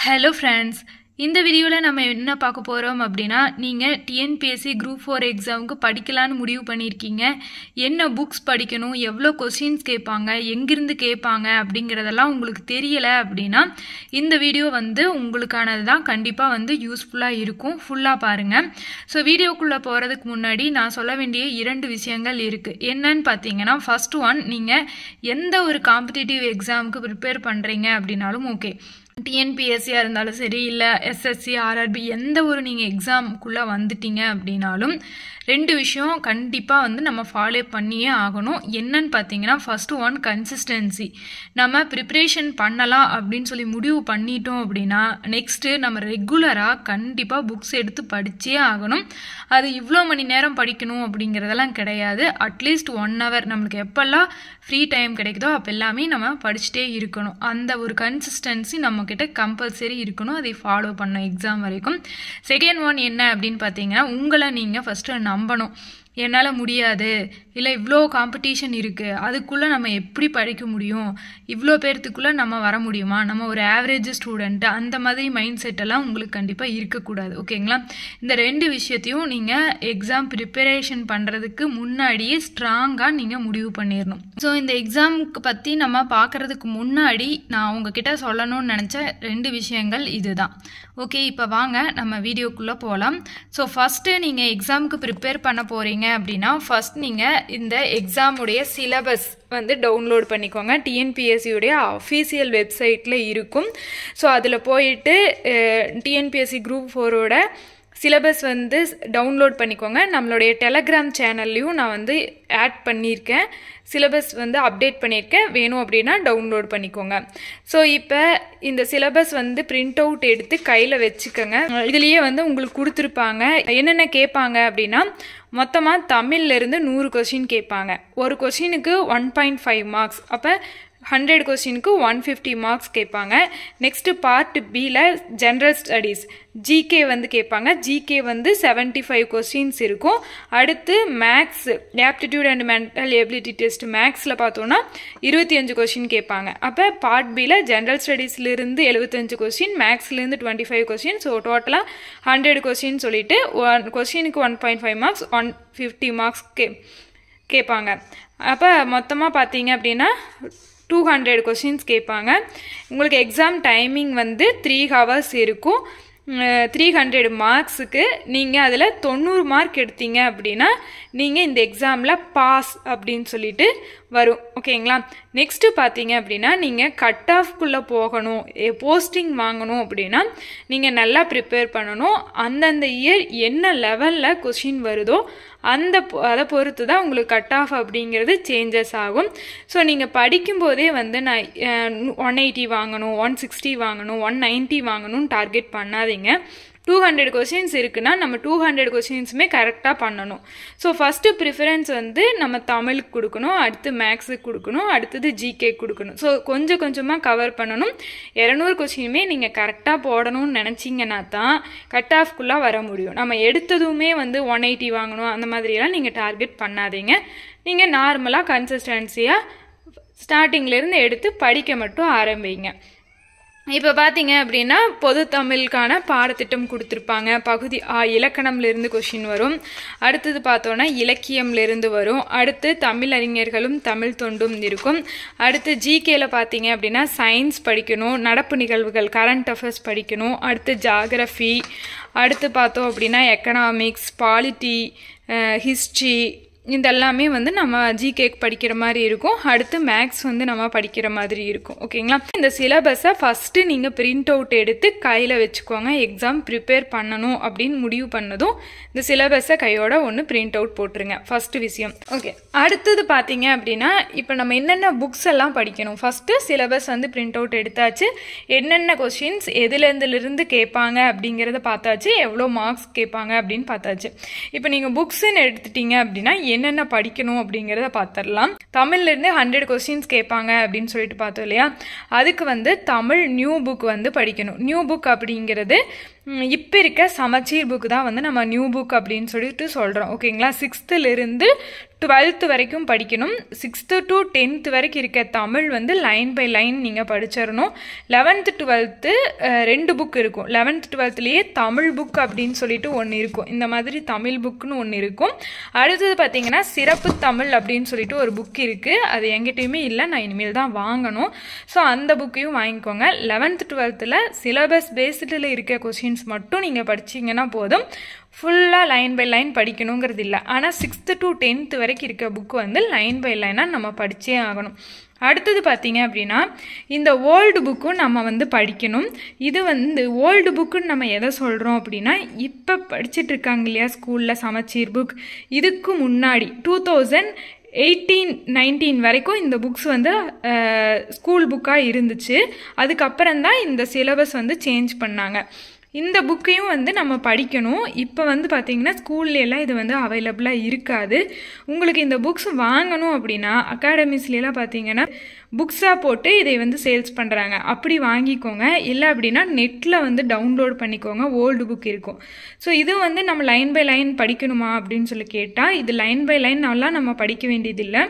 Hello friends, இந்த வீடியோல நம்ம என்ன பார்க்க போறோம் அப்படினா நீங்க TNPSC group 4 எக்ஸாம்க்கு படிக்கலாம்னு முடிவு பண்ணிருக்கீங்க. என்ன books படிக்கணும், எவ்வளவு क्वेश्चंस கேட்பாங்க, எங்க இருந்து கேட்பாங்க அப்படிங்கறதெல்லாம் உங்களுக்கு தெரியல அப்படினா இந்த வீடியோ வந்து உங்களுக்கானது தான். கண்டிப்பா வந்து யூஸ்ஃபுல்லா இருக்கும். ஃபுல்லா பாருங்க. சோ வீடியோக்குள்ள போறதுக்கு முன்னாடி நான் சொல்ல வேண்டிய இரண்டு விஷயங்கள் இருக்கு. என்னன்னு பாத்தீங்கன்னா first one, நீங்க எந்த ஒரு காம்படிட்டிவ் எக்ஸாம்க்கு prepare பண்றீங்க அப்படினாலும் ஓகே. TNPSC இருந்தாலும் சரி இல்ல SSC RRB எந்த ஒரு நீங்க எக்ஸாம்க்குள்ள வந்துட்டீங்க அப்படினாலும் ரெண்டு விஷயம் கண்டிப்பா வந்து நம்ம ஃபாலோ பண்ணியே ஆகணும். என்னன்னு பாத்தீங்கன்னா first one consistency. நம்ம preparation பண்ணலாம் அப்படினு சொல்லி முடிவு பண்ணிட்டோம் அப்படினா next நம்ம ரெகுலரா கண்டிப்பா books எடுத்து படிச்சே ஆகணும். அது இவ்ளோ மணி நேரம் படிக்கணும் அப்படிங்கறதெல்லாம் கிடையாது. அட்லீஸ்ட் 1 hour நமக்கு எப்பல்லாம் ஃப்ரீ டைம் கிடைக்குதோ அப்ப எல்லாமே நம்ம படிச்சிட்டே இருக்கணும். அந்த ஒரு consistency நம்ம கிட்ட கம்பல்சரி இருக்கணும். அதை ஃபாலோ பண்ணனும் எக்ஸாம் வரைக்கும். செகண்ட் ஒன் என்ன அப்படினு பாத்தீங்கன்னா உங்களை நீங்க ஃபர்ஸ்ட் நம்பணும். என்னால முடியாது, இல்ல இவ்ளோ காம்படிஷன் இருக்கு, அதுக்குள்ள நம்ம எப்படி படிக்க முடியும், இவ்ளோ பேர்த்துக்குள்ள நம்ம வர முடியுமா, நம்ம ஒரு ஆவரேஜ் ஸ்டூடண்ட், அந்த மாதிரி மைண்ட் செட் எல்லாம் உங்களுக்கு கண்டிப்பா இருக்க கூடாது. ஓகேங்களா? இந்த ரெண்டு விஷயத்தையும் நீங்க எக்ஸாம் ப்ரிப்பரேஷன் பண்றதுக்கு முன்னாடியே ஸ்ட்ராங்கா நீங்க முடிவு பண்ணிரணும். சோ இந்த எக்ஸாம்க்கு பத்தி நம்ம பார்க்கிறதுக்கு முன்னாடி நான் உங்ககிட்ட சொல்லணும்னு நினைச்ச ரெண்டு விஷயங்கள் இதுதான். ஓகே, இப்போ வாங்க நம்ம வீடியோக்குள்ள போலாம். சோ ஃபர்ஸ்ட் நீங்க எக்ஸாம்க்கு ப்ரிப்பேர் பண்ண போறீங்க அப்படினா ஃபர்ஸ்ட் நீங்க இந்த எக்ஸாம் உடைய சிலபஸ் வந்து டவுன்லோட் பண்ணிக்கோங்க. TNPSC உடைய ஆபீஷியல் வெப்சைட்ல இருக்கும். சோ அதுல போயிட்டு TNPSC group 4 ஓட சிலபஸ் வந்து டவுன்லோட் பண்ணிக்கோங்க. நம்மளுடைய டெலகிராம் சேனல்லையும் நான் வந்து ஆட் பண்ணியிருக்கேன். சிலபஸ் வந்து அப்டேட் பண்ணியிருக்கேன். வேணும் அப்படின்னா டவுன்லோட் பண்ணிக்கோங்க. ஸோ இப்போ இந்த சிலபஸ் வந்து பிரிண்ட் அவுட் எடுத்து கையில் வச்சுக்கோங்க. இதுலேயே வந்து உங்களுக்கு கொடுத்துருப்பாங்க. என்னென்ன கேட்பாங்க அப்படின்னா மொத்தமாக தமிழ்லேருந்து 100 கொஸ்டின் கேட்பாங்க. ஒரு கொஸ்டினுக்கு 1.5 மார்க்ஸ். அப்போ 100 கொஸ்டினுக்கு 150 மார்க்ஸ் கேட்பாங்க. நெக்ஸ்ட் பார்ட் பில ஜெனரல் ஸ்டடீஸ் ஜிகே வந்து கேட்பாங்க. ஜிகே வந்து 75 கொஸ்டின்ஸ் இருக்கும். அடுத்து maths aptitude and mental ability test மேக்ஸில் பார்த்தோன்னா 25 கொஸ்டின் கேட்பாங்க. அப்போ பார்ட் பில ஜெனரல் ஸ்டடீஸ்லேருந்து 75 கொஸ்டின், மேக்ஸ்லேருந்து 25 கொஸ்டின். ஸோ டோட்டலாக 100 கொஸ்டின் சொல்லிட்டு கொஸ்டினுக்கு 1.5 மார்க்ஸ் 150 மார்க்ஸ் கேட்பாங்க. அப்போ மொத்தமாக பார்த்தீங்க அப்படின்னா 200 கொஸ்டின்ஸ் கேட்பாங்க. உங்களுக்கு எக்ஸாம் டைமிங் வந்து 3 hours இருக்கும். 300 மார்க்ஸுக்கு நீங்கள் அதில் 90 மார்க் எடுத்தீங்க அப்படின்னா நீங்கள் இந்த எக்ஸாமில் பாஸ் அப்படின்னு சொல்லிட்டு வரும். ஓகேங்களா? நெக்ஸ்ட்டு பார்த்தீங்க அப்படின்னா நீங்கள் கட் ஆஃப்குள்ளே போகணும், போஸ்டிங் வாங்கணும் அப்படின்னா நீங்கள் நல்லா ப்ரிப்பேர் பண்ணணும். அந்தந்த இயர் என்ன லெவலில் கொஸ்டின் வருதோ அதை பொறுத்து தான் உங்களுக்கு கட் ஆஃப் அப்படிங்கிறது சேஞ்சஸ் ஆகும். ஸோ நீங்கள் படிக்கும்போதே வந்து நான் 180 வாங்கணும், 160 வாங்கணும், 190 வாங்கணும்னு டார்கெட் பண்ணாதீங்க. 200 கொஸ்டின்ஸ் இருக்குன்னா நம்ம 200 கொஸ்டின்ஸுமே கரெக்டாக பண்ணணும். ஸோ ஃபஸ்ட்டு ப்ரிஃபரன்ஸ் வந்து நம்ம தமிழுக்கு கொடுக்கணும், அடுத்து மேக்ஸுக்கு கொடுக்கணும், அடுத்தது ஜிகே கொடுக்கணும். ஸோ கொஞ்சம் கொஞ்சமாக கவர் பண்ணணும். 200 கொஸ்டினுமே நீங்கள் கரெக்டாக போடணும்னு நினச்சிங்கன்னா தான் கட் ஆஃப்குள்ளே வர முடியும். நம்ம எடுத்ததுமே வந்து 180 வாங்கணும் அந்த மாதிரியெல்லாம் நீங்கள் டார்கெட் பண்ணாதீங்க. நீங்கள் நார்மலாக கன்சிஸ்டன்சியாக ஸ்டார்டிங்லேருந்து எடுத்து படிக்க மட்டும் ஆரம்பிங்க. இப்போ பார்த்தீங்க அப்படின்னா பொது தமிழுக்கான பாடத்திட்டம் கொடுத்துருப்பாங்க. பகுதி இலக்கணம்லேருந்து கொஷின் வரும். அடுத்தது பார்த்தோன்னா இலக்கியம்லேருந்து வரும். அடுத்து தமிழறிஞர்களும் தமிழ் தொண்டும் இருக்கும். அடுத்து ஜிகேல பார்த்தீங்க அப்படின்னா சயின்ஸ் படிக்கணும், நடப்பு நிகழ்வுகள் கரண்ட் அஃபேர்ஸ் படிக்கணும். அடுத்து ஜாகிரஃபி, அடுத்து பார்த்தோம் அப்படின்னா எக்கனாமிக்ஸ், பாலிட்டி, ஹிஸ்ட்ரி, இதெல்லாமே வந்து நம்ம ஜிகேக்கு படிக்கிற மாதிரி இருக்கும். அடுத்து மேக்ஸ் வந்து நம்ம படிக்கிற மாதிரி இருக்கும். ஓகேங்களா? இந்த சிலபஸை ஃபஸ்ட்டு நீங்கள் பிரிண்ட் அவுட் எடுத்து கையில் வச்சுக்கோங்க. எக்ஸாம் ப்ரிப்பேர் பண்ணணும் அப்படின்னு முடிவு பண்ணதும் இந்த சிலபஸை கையோட ஒன்று பிரிண்ட் அவுட் போட்டுருங்க. ஃபஸ்ட்டு விஷயம். ஓகே, அடுத்தது பார்த்தீங்க அப்படின்னா இப்போ நம்ம என்னென்ன புக்ஸ் எல்லாம் படிக்கணும். ஃபஸ்ட்டு சிலபஸ் வந்து பிரிண்ட் அவுட் எடுத்தாச்சு. என்னென்ன கொஸ்டின்ஸ் எதுலேருந்துலேருந்து கேட்பாங்க அப்படிங்கிறத பார்த்தாச்சு. எவ்வளோ மார்க்ஸ் கேட்பாங்க அப்படின்னு பார்த்தாச்சு. இப்போ நீங்கள் புக்ஸ்ன்னு எடுத்துட்டீங்க அப்படின்னா என்னென்ன படிக்கணும் அப்படிங்கிறத பார்த்துடலாம். தமிழ்லேருந்து 100 கொஸ்டின்ஸ் கேட்பாங்க அப்படின்னு சொல்லிட்டு பார்த்தோம் இல்லையா? அதுக்கு வந்து தமிழ் நியூ புக் வந்து படிக்கணும். நியூ புக் அப்படிங்கிறது இப்போ இருக்க சமச்சீர் புக் தான் வந்து நம்ம நியூ புக் அப்படின்னு சொல்லிட்டு சொல்கிறோம். ஓகேங்களா? 6th 12th வரைக்கும் படிக்கணும். 6th to 10th வரைக்கும் இருக்க தமிழ் வந்து லைன் பை லைன் நீங்கள் படிச்சிடணும். 11th 12th 2 புக் இருக்கும். 11th 12thலேயே தமிழ் புக் அப்படின்னு சொல்லிட்டு ஒன்று இருக்கும். இந்த மாதிரி தமிழ் புக்குன்னு ஒன்று இருக்கும். அடுத்தது பார்த்தீங்கன்னா சிறப்பு தமிழ் அப்படின்னு சொல்லிட்டு ஒரு புக் இருக்குது. அது எங்கிட்டையுமே இல்லை, நான் இனிமேல் தான் வாங்கணும். ஸோ அந்த புக்கையும் வாங்கிக்கோங்க. 11th 12thல சிலபஸ் பேஸ்டில் இருக்க கொஸ்டின்ஸ் மட்டும் நீங்கள் படிச்சிங்கன்னா போதும். ஃபுல்லாக லைன் பை லைன் படிக்கணுங்கிறது இல்லை. ஆனால் 6th to 10th வரைக்கும் இருக்க புக்கு வந்து லைன் பை லைனாக நம்ம படித்தே ஆகணும். அடுத்தது பார்த்தீங்க அப்படின்னா இந்த ஓல்டு புக்கும் நம்ம வந்து படிக்கணும். இது வந்து ஓல்டு புக்குன்னு நம்ம எதை சொல்கிறோம் அப்படின்னா, இப்போ படிச்சுட்டு இருக்காங்க இல்லையா ஸ்கூலில் சமச்சீர் புக், இதுக்கு முன்னாடி 2018-19 வரைக்கும் இந்த புக்ஸ் வந்து ஸ்கூல் புக்காக இருந்துச்சு. அதுக்கப்புறம் தான் இந்த சிலபஸ் வந்து சேஞ்ச் பண்ணாங்க. இந்த புக்கையும் வந்து நம்ம படிக்கணும். இப்போ வந்து பார்த்திங்கன்னா ஸ்கூல்லையெல்லாம் இது வந்து அவைலபிளாக இருக்காது. உங்களுக்கு இந்த புக்ஸ் வாங்கணும் அப்படின்னா அகாடமிஸ்லாம் பார்த்திங்கன்னா புக்ஸாக போட்டு இதை வந்து சேல்ஸ் பண்ணுறாங்க. அப்படி வாங்கிக்கோங்க. இல்லை அப்படின்னா நெட்டில் வந்து டவுன்லோட் பண்ணிக்கோங்க, ஓல்டு புக் இருக்கும். ஸோ இது வந்து நம்ம லைன் பை லைன் படிக்கணுமா அப்படின்னு சொல்லி கேட்டால், இது லைன் பை லைன் நல்லா நம்ம படிக்க வேண்டியதில்லை.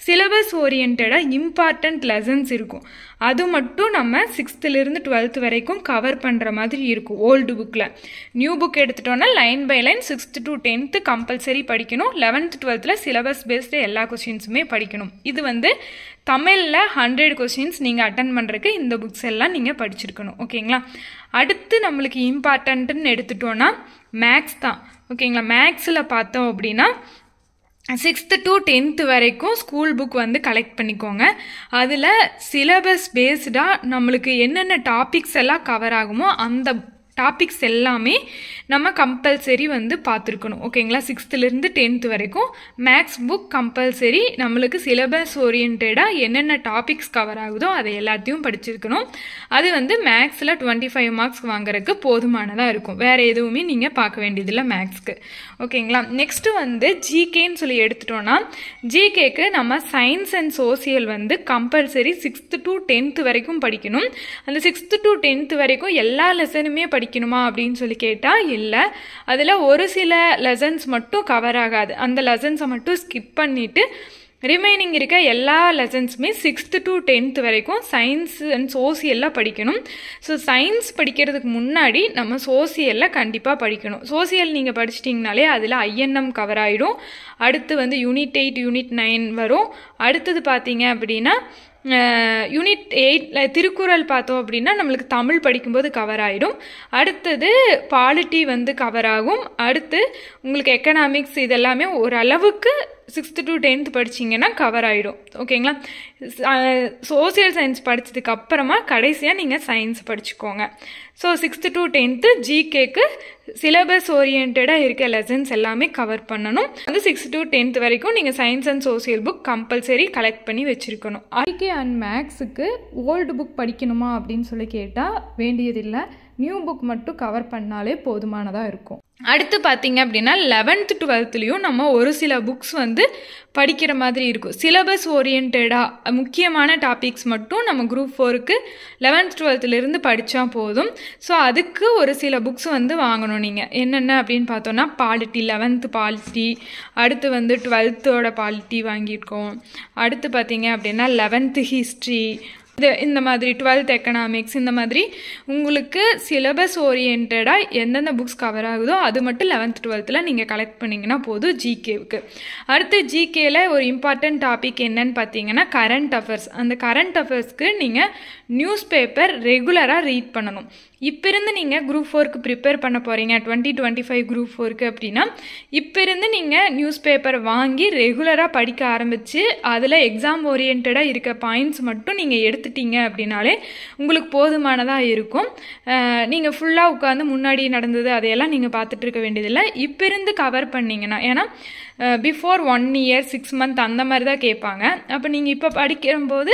சிலபஸ் ஓரியன்டாக இம்பார்ட்டண்ட் லெசன்ஸ் இருக்கும். அது மட்டும் நம்ம 6th-லேருந்து 12th வரைக்கும் கவர் பண்ணுற மாதிரி இருக்கும் ஓல்டு புக்கில். நியூ புக் எடுத்துட்டோன்னா line by line 6th to 10th compulsory படிக்கணும். 11th 12thல சிலபஸ் பேஸ்டு எல்லா கொஸ்டின்ஸுமே படிக்கணும். இது வந்து தமிழில் 100 கொஸ்டின்ஸ் நீங்கள் அட்டன் பண்ணுறதுக்கு இந்த புக்ஸ் எல்லாம் நீங்கள் படிச்சிருக்கணும். ஓகேங்களா? அடுத்து நம்மளுக்கு இம்பார்ட்டன்ட்டுன்னு எடுத்துட்டோன்னா மேக்ஸ் தான். ஓகேங்களா? மேக்ஸில் பார்த்தோம் அப்படின்னா 6th to 10th வரைக்கும் ஸ்கூல் புக் வந்து கலெக்ட் பண்ணிக்கோங்க. அதில் சிலபஸ் பேஸ்டாக நம்மளுக்கு என்னென்ன டாபிக்ஸ் எல்லாம் கவர் ஆகுமோ அந்த டாபிக்ஸ் எல்லாமே நம்ம கம்பல்சரி வந்து பார்த்துருக்கணும். ஓகேங்களா? 6th-லேருந்து 10th வரைக்கும் மேக்ஸ் புக் கம்பல்சரி. நம்மளுக்கு சிலபஸ் ஓரியன்டாக என்னென்ன டாபிக்ஸ் கவர் ஆகுதோ அதை எல்லாத்தையும் படிச்சிருக்கணும். அது வந்து மேக்ஸில் 25 மார்க்ஸ் வாங்குறதுக்கு போதுமானதாக இருக்கும். வேறு எதுவுமே நீங்கள் பார்க்க வேண்டியதில்லை மேக்ஸ்க்கு. ஓகேங்களா? நெக்ஸ்ட்டு வந்து ஜிகேன்னு சொல்லி எடுத்துட்டோன்னா, ஜிகேக்கு நம்ம சயின்ஸ் அண்ட் சோசியல் வந்து கம்பல்சரி 6th to 10th வரைக்கும் படிக்கணும். அந்த 6th to 10th வரைக்கும் எல்லா லெசனுமே படிக்கணுமா அப்படின்னு சொல்லி கேட்டால் இல்லை. அதில் ஒரு சில லெசன்ஸ் மட்டும் கவர் ஆகாது. அந்த லெசன்ஸை மட்டும் ஸ்கிப் பண்ணிவிட்டு ரிமைனிங் இருக்க எல்லா லெசன்ஸுமே 6th to 10th வரைக்கும் சயின்ஸ் அண்ட் சோசியலில் படிக்கணும். ஸோ சயின்ஸ் படிக்கிறதுக்கு முன்னாடி நம்ம சோசியலில் கண்டிப்பாக படிக்கணும். சோசியல் நீங்கள் படிச்சிட்டிங்கனாலே அதில் ஐஎன்எம் கவர் ஆகிடும். அடுத்து வந்து யூனிட் 8 யூனிட் 9 வரும். அடுத்தது பார்த்தீங்க அப்படின்னா யூனிட் 8 திருக்குறள் பார்த்தோம் அப்படின்னா நம்மளுக்கு தமிழ் படிக்கும்போது கவர் ஆகிடும். அடுத்தது பாலிட்டி வந்து கவர் ஆகும். அடுத்து உங்களுக்கு எக்கனாமிக்ஸ் இதெல்லாமே ஓரளவுக்கு 6th to 10th படிச்சிங்கன்னா கவர் ஆகிடும். ஓகேங்களா? சோசியல் சயின்ஸ் படித்ததுக்கு அப்புறமா கடைசியாக நீங்கள் சயின்ஸ் படிச்சுக்கோங்க. So 6th to 10th ஜிகேக்கு syllabus ஓரியன்டாக இருக்க லெசன்ஸ் எல்லாமே கவர் பண்ணணும். வந்து 6th to 10th வரைக்கும் நீங்கள் science and social book compulsory collect பண்ணி வச்சுருக்கணும். ஜிகே அண்ட் மேக்ஸுக்கு ஓல்டு புக் படிக்கணுமா அப்படின்னு சொல்லி கேட்டால் வேண்டியதில்லை. நியூ புக் மட்டும் கவர் பண்ணாலே போதுமானதாக இருக்கும். அடுத்து பார்த்தீங்க அப்படின்னா 11th 12thலையும் நம்ம ஒரு சில புக்ஸ் வந்து படிக்கிற மாதிரி இருக்கும். சிலபஸ் ஓரியன்டாக முக்கியமான டாபிக்ஸ் மட்டும் நம்ம குரூப் 4க்கு 11th 12thலேருந்து படித்தா போதும். ஸோ அதுக்கு ஒரு சில புக்ஸ் வந்து வாங்கணும் நீங்கள். என்னென்ன அப்படின்னு பார்த்தோன்னா பாலிட்டி, 11th பாலிட்டி, அடுத்து வந்து 12th பாலிட்டி வாங்கியிருக்கோம். அடுத்து பார்த்தீங்க அப்படின்னா 11th ஹிஸ்ட்ரி, இந்த மாதிரி 12th எக்கனாமிக்ஸ், இந்த மாதிரி உங்களுக்கு சிலபஸ் ஓரியன்டாக எந்தெந்த புக்ஸ் கவர் ஆகுதோ அது மட்டும் 11th 12thல நீங்கள் கலெக்ட் பண்ணிங்கன்னா போதும் ஜிகேவுக்கு. அடுத்து ஜிகேல ஒரு இம்பார்ட்டன்ட் டாபிக் என்னன்னு பார்த்தீங்கன்னா கரண்ட் அஃபேர்ஸ். அந்த கரண்ட் அஃபேர்ஸ்க்கு நீங்கள் நியூஸ் பேப்பர் ரெகுலராக ரீட் பண்ணணும். இப்போ இருந்து நீங்கள் குரூப் 4க்கு ப்ரிப்பேர் பண்ண போகிறீங்க 2025 குரூப் 4க்கு அப்படின்னா இப்போ இருந்து நீங்கள் நியூஸ் பேப்பர் வாங்கி ரெகுலராக படிக்க ஆரம்பித்து அதில் எக்ஸாம் ஓரியன்டாக இருக்க பாயிண்ட்ஸ் மட்டும் நீங்கள் எடுத்துட்டீங்க அப்படின்னாலே உங்களுக்கு போதுமானதாக இருக்கும். நீங்கள் ஃபுல்லாக உட்காந்து முன்னாடி நடந்தது அதையெல்லாம் நீங்கள் பார்த்துட்டு இருக்க வேண்டியதில்லை. இப்போ இருந்து கவர் பண்ணிங்கன்னா, ஏன்னா பிஃபோர் 1 year 6 month அந்த மாதிரி தான் கேட்பாங்க. அப்போ நீங்கள் இப்போ படிக்கும்போது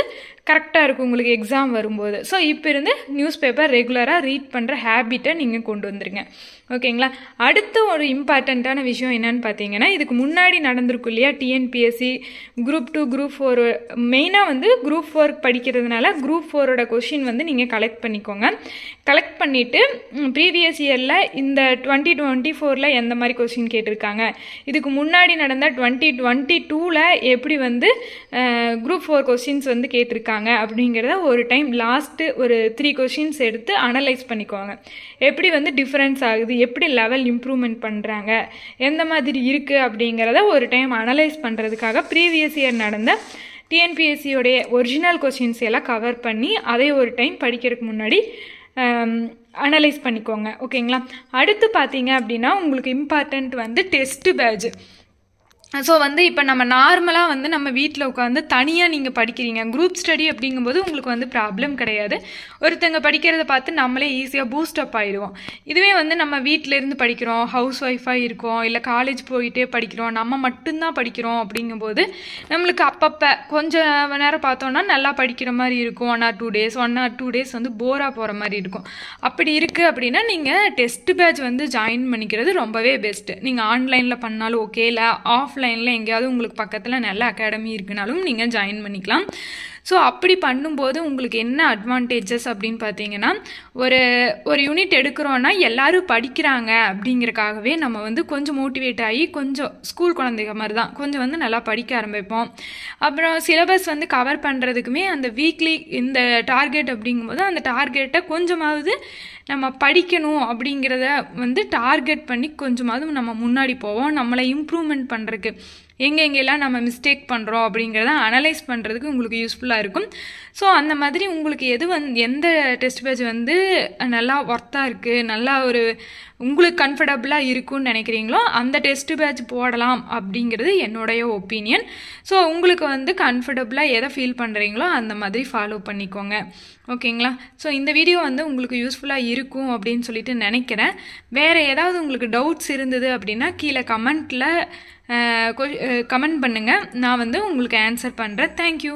கரெக்டாக இருக்கும் உங்களுக்கு எக்ஸாம் வரும்போது. ஸோ இப்போ இருந்து நியூஸ் பேப்பர் ரெகுலராக ரீட் பண்ணுற ஹேபிட்டை நீங்கள் கொண்டு வந்துருங்க. ஓகேங்களா? அடுத்த ஒரு இம்பார்ட்டண்ட்டான விஷயம் என்னன்னு பார்த்தீங்கன்னா, இதுக்கு முன்னாடி நடந்திருக்கும் இல்லையா டிஎன்பிஎஸ்சி குரூப் 2 குரூப் 4, மெயினாக வந்து குரூப் 4 படிக்கிறதுனால குரூப் 4ஓட கொஷின் வந்து நீங்கள் கலெக்ட் பண்ணிக்கோங்க. கலெக்ட் பண்ணிவிட்டு ப்ரீவியஸ் இயரில் இந்த 2024 எந்த மாதிரி கொஷின் கேட்டிருக்காங்க, இதுக்கு முன்னாடி நடந்த 2022 எப்படி வந்து குரூப் 4 கொஷின்ஸ் வந்து கேட்டிருக்காங்க அப்படிங்கிறத ஒரு டைம் லாஸ்ட்டு ஒரு 3 கொஷின்ஸ் எடுத்து அனலைஸ் பண்ணிக்கோங்க. எப்படி வந்து டிஃப்ரென்ஸ் ஆகுது, எப்படி லெவல் இம்ப்ரூவ்மெண்ட் பண்ணுறாங்க, எந்த மாதிரி இருக்குது அப்படிங்கிறத ஒரு டைம் அனலைஸ் பண்ணுறதுக்காக ப்ரீவியஸ் இயர் நடந்த டிஎன்பிஎஸ்சியோடைய ஒரிஜினல் கொஷின்ஸ் எல்லாம் கவர் பண்ணி அதை ஒரு டைம் படிக்கிறதுக்கு முன்னாடி அனலைஸ் பண்ணிக்கோங்க. ஓகேங்களா? அடுத்து பார்த்தீங்க அப்படின்னா உங்களுக்கு இம்பார்ட்டண்ட் வந்து டெஸ்ட்டு பேட்ச். ஸோ வந்து இப்போ நம்ம நார்மலாக வந்து நம்ம வீட்டில் உட்காந்து தனியாக நீங்கள் படிக்கிறீங்க, குரூப் ஸ்டடி அப்படிங்கும்போது உங்களுக்கு வந்து ப்ராப்ளம் கிடையாது. ஒருத்தங்க படிக்கிறத பார்த்து நம்மளே ஈஸியாக பூஸ்டப் ஆகிடுவோம். இதுவே வந்து நம்ம வீட்டிலேருந்து படிக்கிறோம், ஹவுஸ் ஒய்ஃபாக இருக்கோம், இல்லை காலேஜ் போயிட்டே படிக்கிறோம், நம்ம மட்டும்தான் படிக்கிறோம் அப்படிங்கும்போது நம்மளுக்கு அப்பப்போ கொஞ்சம் நேரம் பார்த்தோன்னா நல்லா படிக்கிற மாதிரி இருக்கும். 1 or 2 days வந்து போராக போகிற மாதிரி இருக்கும். அப்படி இருக்குது அப்படின்னா நீங்கள் டெஸ்ட் பேட்ச் வந்து ஜாயின் பண்ணிக்கிறது ரொம்பவே பெஸ்ட்டு. நீங்கள் ஆன்லைனில் பண்ணாலும் ஓகே, இல்லை ஆஃப்லைனில் எங்கேயாவது உங்களுக்கு பக்கத்தில் நல்ல அகாடமி இருக்குனாலும் நீங்கள் ஜாயின் பண்ணிக்கலாம். ஸோ அப்படி பண்ணும்போது உங்களுக்கு என்ன அட்வான்டேஜஸ் அப்படின்னு பார்த்தீங்கன்னா, ஒரு யூனிட் எடுக்கிறோன்னா எல்லாரும் படிக்கிறாங்க அப்படிங்கிறக்காகவே நம்ம வந்து கொஞ்சம் மோட்டிவேட் ஆகி கொஞ்சம் ஸ்கூல் குழந்தைங்க மாதிரி தான் கொஞ்சம் வந்து நல்லா படிக்க ஆரம்பிப்போம். அப்புறம் சிலபஸ் வந்து கவர் பண்ணுறதுக்குமே அந்த வீக்லி இந்த டார்கெட் அப்படிங்கும்போது அந்த டார்கெட்டை கொஞ்சமாவது நம்ம படிக்கணும் அப்படிங்கிறத வந்து டார்கெட் பண்ணி கொஞ்சமாவது நம்ம முன்னாடி போவோம். நம்மளை இம்ப்ரூவ்மெண்ட் பண்ணுறதுக்கு எங்கெங்கெல்லாம் நம்ம மிஸ்டேக் பண்ணுறோம் அப்படிங்கிறத அனலைஸ் பண்ணுறதுக்கு உங்களுக்கு யூஸ்ஃபுல்லாக இருக்கும். ஸோ அந்த மாதிரி உங்களுக்கு எந்த டெஸ்ட் பேட்ச் வந்து நல்லா ஒர்த்தாக இருக்குது, நல்லா ஒரு உங்களுக்கு கம்ஃபர்டபுளாக இருக்குன்னு நினைக்கிறீங்களோ அந்த டெஸ்ட் பேட்ச் போடலாம் அப்படிங்கிறது என்னுடைய ஒப்பீனியன். ஸோ உங்களுக்கு வந்து கம்ஃபர்டபுளாக எதை ஃபீல் பண்ணுறீங்களோ அந்த மாதிரி ஃபாலோ பண்ணிக்கோங்க. ஓகேங்களா? ஸோ இந்த வீடியோ வந்து உங்களுக்கு யூஸ்ஃபுல்லாக இருக்கும் அப்படின்னு சொல்லிட்டு நினைக்கிறேன். வேறு ஏதாவது உங்களுக்கு டவுட்ஸ் இருந்தது அப்படின்னா கீழே கமெண்ட் பண்ணுங்கள், நான் வந்து உங்களுக்கு ஆன்சர் பண்ணுறேன். தேங்க்யூ.